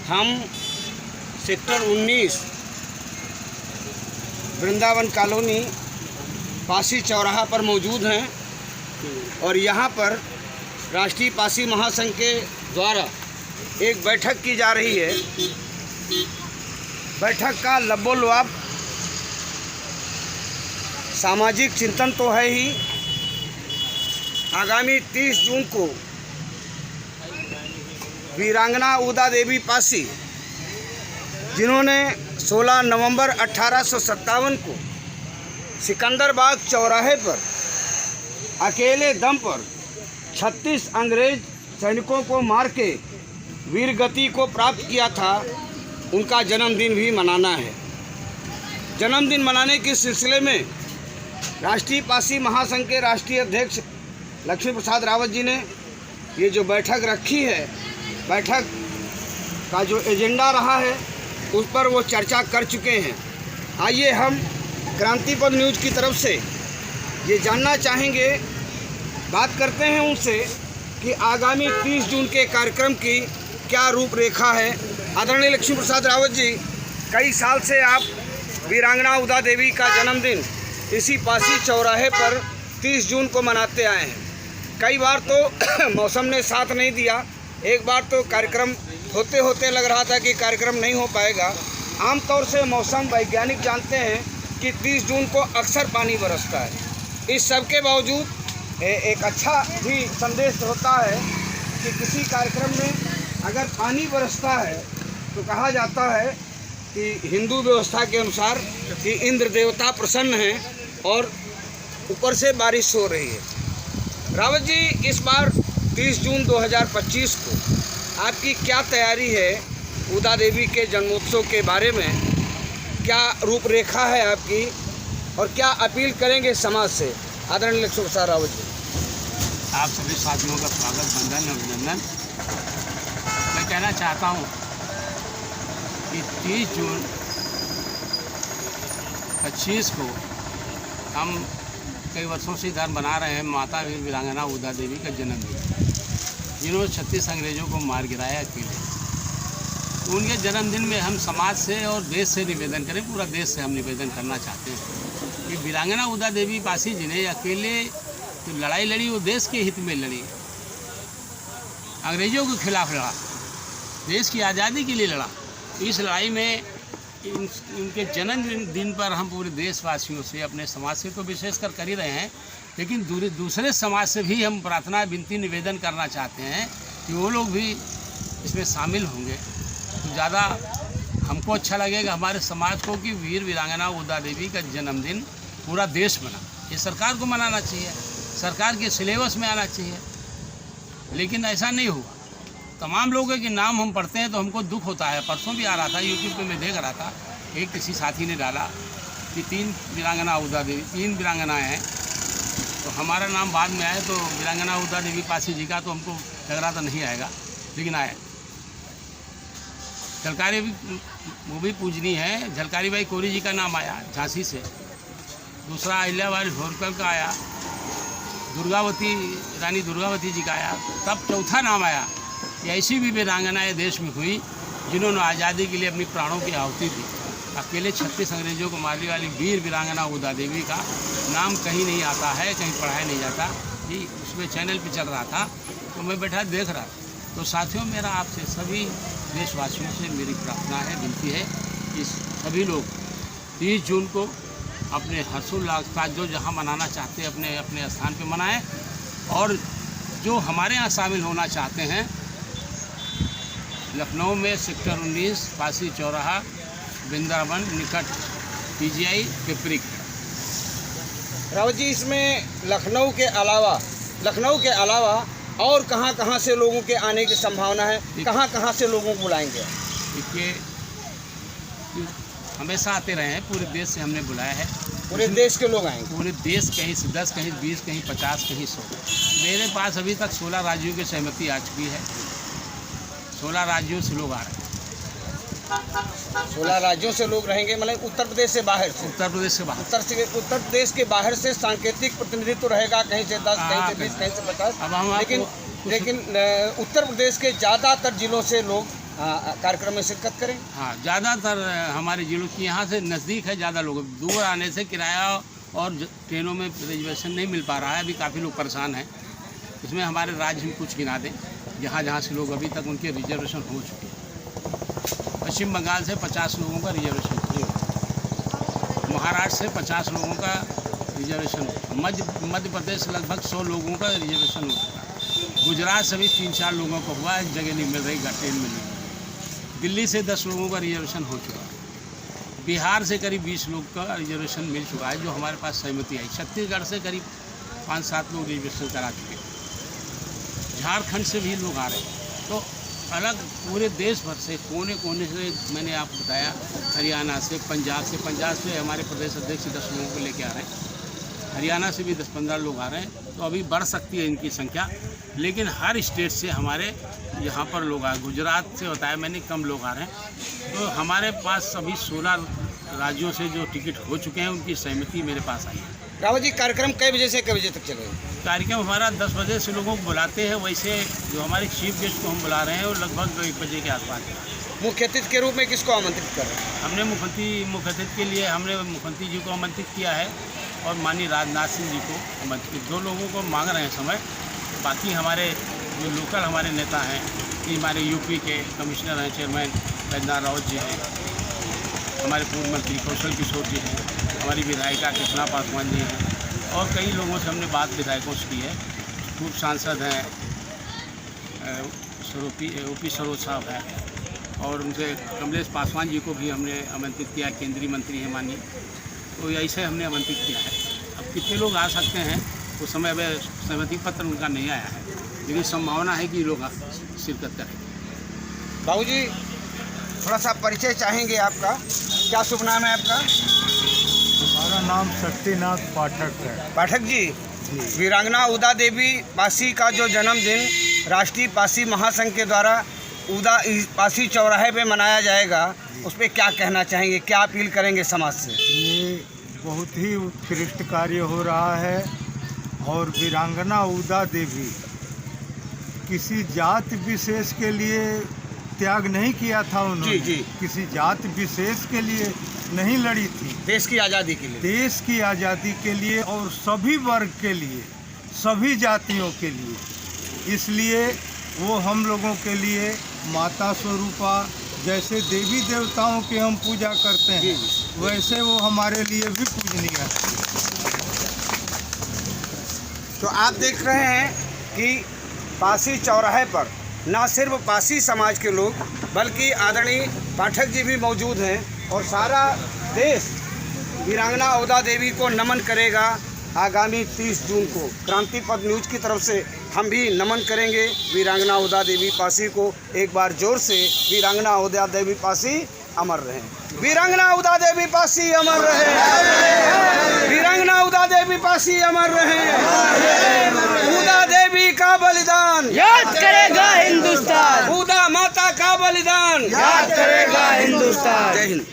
हम sector 19 Vrindavan colony Pasi चौराहा पर मौजूद हैं और यहाँ पर राष्ट्रीय पासी महासंघ के द्वारा एक बैठक की जा रही है। बैठक का लबोलवाब सामाजिक चिंतन तो है ही। आगामी 30 जून को वीरांगना उदा देवी पासी, जिन्होंने 16 नवंबर 1857 को सिकंदरबाग चौराहे पर अकेले दम पर 36 अंग्रेज सैनिकों को मार के वीरगति को प्राप्त किया था, उनका जन्मदिन भी मनाना है। जन्मदिन मनाने के सिलसिले में राष्ट्रीय पासी महासंघ के राष्ट्रीय अध्यक्ष लक्ष्मी प्रसाद रावत जी ने ये जो बैठक रखी है, बैठक का जो एजेंडा रहा है उस पर वो चर्चा कर चुके हैं। आइए हम क्रांतिपद न्यूज़ की तरफ से ये जानना चाहेंगे, बात करते हैं उनसे कि आगामी 30 जून के कार्यक्रम की क्या रूपरेखा है। आदरणीय लक्ष्मी प्रसाद रावत जी, कई साल से आप वीरांगना उदा देवी का जन्मदिन इसी पासी चौराहे पर 30 जून को मनाते आए हैं। कई बार तो मौसम ने साथ नहीं दिया, एक बार तो कार्यक्रम होते होते लग रहा था कि कार्यक्रम नहीं हो पाएगा। आमतौर से मौसम वैज्ञानिक जानते हैं कि 30 जून को अक्सर पानी बरसता है। इस सब के बावजूद एक अच्छा भी संदेश होता है कि किसी कार्यक्रम में अगर पानी बरसता है तो कहा जाता है कि हिंदू व्यवस्था के अनुसार कि इंद्र देवता प्रसन्न हैं और ऊपर से बारिश हो रही है। रावत जी, इस बार 30 जून 2025 को आपकी क्या तैयारी है? उदा देवी के जन्मोत्सव के बारे में क्या रूपरेखा है आपकी और क्या अपील करेंगे समाज से? आदरणीय लक्ष्मी प्रसाद रावत जी, आप सभी साथियों का स्वागत, वंदन और अभिनंदन। मैं कहना चाहता हूँ कि 30 जून 25 को हम कई वर्षों से इधर बना रहे हैं माता वीर वीरांगना उदा देवी का जन्मदिन, जिन्होंने 36 अंग्रेजों को मार गिराया अकेले। उनके जन्मदिन में हम समाज से और देश से निवेदन करें, पूरा देश से हम निवेदन करना चाहते हैं कि वीरांगना उदा देवी पासी जी ने अकेले जो लड़ाई लड़ी वो देश के हित में लड़ी, अंग्रेजों के खिलाफ लड़ा, देश की आज़ादी के लिए लड़ा। इस लड़ाई में इनके जन्मदिन पर हम पूरे देशवासियों से, अपने समाज से तो विशेषकर कर ही रहे हैं, लेकिन दूसरे समाज से भी हम प्रार्थना विनती निवेदन करना चाहते हैं कि वो लोग भी इसमें शामिल होंगे तो ज़्यादा हमको अच्छा लगेगा, हमारे समाज को, कि वीर वीरांगना उदा देवी का जन्मदिन पूरा देश मना। ये सरकार को मनाना चाहिए, सरकार के सिलेबस में आना चाहिए, लेकिन ऐसा नहीं हुआ। तमाम लोगों के नाम हम पढ़ते हैं तो हमको दुख होता है। परसों भी आ रहा था यूट्यूब पे मैं देख रहा था, एक किसी साथी ने डाला कि 3 वीरांगना उदा देवी, 3 वीरांगनाएँ हैं, तो हमारा नाम बाद में आए तो वीरांगना उदा देवी पासी जी का तो हमको लग रहा था नहीं आएगा, लेकिन आया। झलकारी भी, वो भी पूजनी है, झलकारी बाई कोरी जी का नाम आया झांसी से। दूसरा अहिल्याबाई होलकर का आया, दुर्गावती, रानी दुर्गावती जी का आया। तब चौथा नाम आया कि ऐसी भी वीरांगनाएँ देश में हुई जिन्होंने आज़ादी के लिए अपनी प्राणों की आहुति दी। अकेले 36 अंग्रेजों को मारने वाली वीर वीरांगना उदा देवी का नाम कहीं नहीं आता है, कहीं पढ़ाया नहीं जाता जी। उसमें चैनल पे चल रहा था तो मैं बैठा देख रहा था। तो साथियों, मेरा आपसे सभी देशवासियों से मेरी प्रार्थना है, विनती है कि सभी लोग 30 जून को अपने हर्षोल्लास का जो जहाँ मनाना चाहते हैं अपने अपने स्थान पे मनाएं, और जो हमारे यहाँ शामिल होना चाहते हैं लखनऊ में सेक्टर 19 पासी चौराहा वृंदावन निकट पीजीआई पिपरी। रावत जी, इसमें लखनऊ के अलावा और कहाँ से लोगों के आने की संभावना है? कहाँ से लोगों को बुलाएंगे? देखिए, हमेशा आते रहे हैं, पूरे देश से हमने बुलाया है। पूरे देश के लोग आएंगे? पूरे देश, कहीं से 10, कहीं 20, कहीं 50, कहीं 100। मेरे पास अभी तक 16 राज्यों की सहमति आ चुकी है। 16 राज्यों से लोग आ रहे हैं। 16 राज्यों से लोग रहेंगे, मतलब उत्तर प्रदेश से बाहर से? उत्तर प्रदेश से बाहर। उत्तर प्रदेश के बाहर से सांकेतिक प्रतिनिधित्व रहेगा, कहीं से 10, कहीं से 20, कहीं से 50। अब हम लेकिन उत्तर प्रदेश के ज़्यादातर जिलों से लोग कार्यक्रम में शिरकत करें। हाँ, ज़्यादातर हमारे जिलों की यहाँ से नज़दीक है, ज़्यादा लोग दूर आने से किराया और ट्रेनों में रिजर्वेशन नहीं मिल पा रहा है। अभी काफ़ी लोग परेशान हैं। इसमें हमारे राज्य में कुछ गिना दें जहाँ जहाँ से लोग अभी तक उनके रिजर्वेशन हो चुके हैं। पश्चिम बंगाल से 50 लोगों का रिजर्वेशन हो, महाराष्ट्र से 50 लोगों का रिजर्वेशन हो, मध्य प्रदेश लगभग 100 लोगों का रिजर्वेशन हो चुका। गुजरात से भी 3-4 लोगों को हुआ है, जगह नहीं मिल रही, ट्रेन मिल रही। दिल्ली से 10 लोगों का रिजर्वेशन हो चुका है। बिहार से करीब 20 लोग का रिजर्वेशन मिल चुका है, जो हमारे पास सहमति आई। छत्तीसगढ़ से करीब 5-7 लोग रिजर्वेशन करा चुके हैं। झारखंड से भी लोग आ रहे हैं। तो अलग पूरे देश भर से कोने कोने से, मैंने आपको बताया, हरियाणा से, पंजाब से हमारे प्रदेश अध्यक्ष 10 लोगों को लेके आ रहे हैं। हरियाणा से भी 10-15 लोग आ रहे हैं। तो अभी बढ़ सकती है इनकी संख्या, लेकिन हर स्टेट से हमारे यहाँ पर लोग आए। गुजरात से बताया मैंने, कम लोग आ रहे हैं। तो हमारे पास अभी 16 राज्यों से जो टिकट हो चुके हैं, उनकी सहमति मेरे पास आई है। रावत जी, कार्यक्रम कई बजे से कई बजे तक चलेगा? कार्यक्रम हमारा 10 बजे से लोगों को बुलाते हैं। वैसे जो हमारे चीफ गेस्ट को हम बुला रहे हैं वो लगभग 1 बजे के आसपास है। मुख्य अतिथि के रूप में किसको आमंत्रित कर रहे हैं? हमने मुख्य अतिथि के लिए हमने मुख्यमंत्री जी को आमंत्रित किया है और माननीय राजनाथ सिंह जी को आमंत्रित। 2 लोगों को मांग रहे हैं समय। बाकी हमारे जो लोकल हमारे नेता हैं, हमारे यूपी के कमिश्नर हैं, चेयरमैन बैजनाथ रावत जी हैं, हमारे पूर्व मंत्री कौशल किशोर जी हैं, हमारी विधायिका कृष्णा पासवान जी हैं, और कई लोगों से हमने बात विधायकों से की है। पूर्व सांसद हैं ओपी सरोज साहब हैं, और उनसे कमलेश पासवान जी को भी हमने आमंत्रित किया, केंद्रीय मंत्री हैं माननीय। तो ऐसे हमने आमंत्रित किया है। अब कितने लोग आ सकते हैं उस समय अब सहमति पत्र उनका नहीं आया है, लेकिन संभावना है कि लोग शिरकत करेंगे। बाबूजी, थोड़ा सा परिचय चाहेंगे आपका? क्या शुभ नाम है आपका? हमारा नाम शक्तिनाथ पाठक है। पाठक जी, वीरांगना उदा देवी पासी का जो जन्मदिन राष्ट्रीय पासी महासंघ के द्वारा उदा पासी चौराहे पे मनाया जाएगा, उस पर क्या कहना चाहेंगे, क्या अपील करेंगे समाज से? ये बहुत ही उत्कृष्ट कार्य हो रहा है, और वीरांगना उदा देवी किसी जात विशेष के लिए त्याग नहीं किया था उन्होंने। जी। किसी जात विशेष के लिए नहीं लड़ी थी, देश की आज़ादी के लिए, देश की आज़ादी के लिए, और सभी वर्ग के लिए, सभी जातियों के लिए। इसलिए वो हम लोगों के लिए माता स्वरूपा, जैसे देवी देवताओं की हम पूजा करते हैं, वैसे वो हमारे लिए भी पूजनीय है। तो आप देख रहे हैं कि पासी चौराहे पर न सिर्फ पासी समाज के लोग, बल्कि आदरणीय पाठक जी भी मौजूद हैं, और सारा देश वीरांगना उदा देवी को नमन करेगा। आगामी 30 जून को क्रांति पथ न्यूज़ की तरफ से हम भी नमन करेंगे वीरांगना उदा देवी पासी को। एक बार जोर से वीरांगना उदा देवी पासी अमर रहे। वीरांगना उदा देवी पासी अमर रहे। वीरांगना उदा देवी पासी अमर रहे। उदा देवी का बलिदान याद करेगा हिंदुस्तान। उदा माता का बलिदान याद करेगा हिंदुस्तान। जय हिंद।